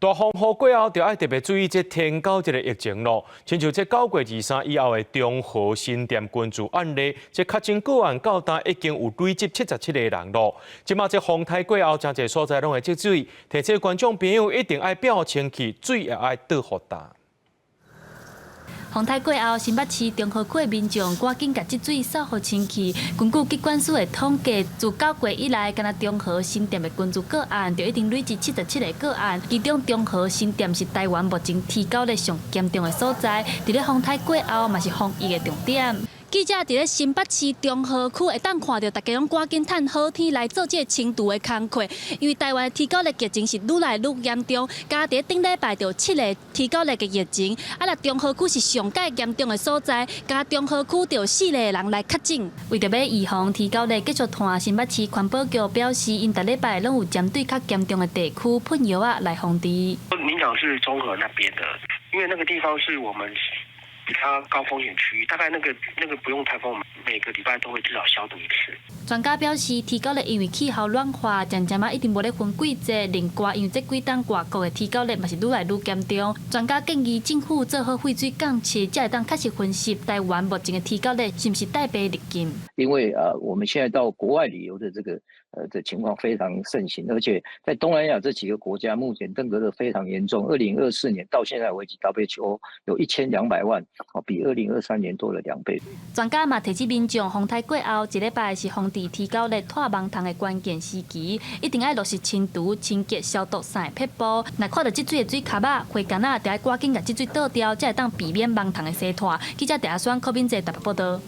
大风雨过后，就要特别注意这天狗这个疫情咯。亲像这9月23以后的中和新店群聚案例，这确诊个案到达已经有累积77个人咯。即马这风台过后，真侪所在拢会积水，提醒观众朋友一定要表清气，水也要倒好大。风台过后，新北市中和区的民众赶紧把积水扫好清气。根据疾管署的统计，自9月以来，敢若中和新店的群聚个案就已经累积77个个案，其中中和新店是台湾目前提高率上严重的所在。伫咧风台过后，嘛是防疫的重点。记者伫咧新北市中和区会当看到，大家拢赶紧趁好天来做这个清除的工作，因为台湾提高的疫情是愈来愈严重，加伫顶礼拜就7个提高的疫情，若中和区是上界严重的所在，加中和区就4个人来确诊。为着要预防提高的继续传，新北市环保局表示，因逐礼拜拢有针对较严重的地区喷药啊来防治。民讲是中和那边的，因为那个地方是我们比较高风险区域，大概那个不用台风，每个礼拜都会至少消毒一次。专家表示，提高率因为气候暖化，渐渐一定无咧分季节，另外因为这几档外国的提高率嘛是愈来愈严重。专家建议政府做好废水降测，才会当确实分析台湾目前的提高率是不是带病入境。因为我们现在到国外旅游的这情况非常盛行，而且在东南亚这几个国家目前登革热非常严重。2024年到现在为止 ，WHO 有1200万，比2023年多了2倍。专家嘛提醒民众，风台过后一礼拜是防治提高率拖网虫的关键时期，一定要落实清除、清洁、消毒3个撇步。若看到积水的水卡仔、花干仔，就要赶紧把积水倒掉，才会当避免网虫的洗脱。记者陈阿双、柯敏哲台北报道。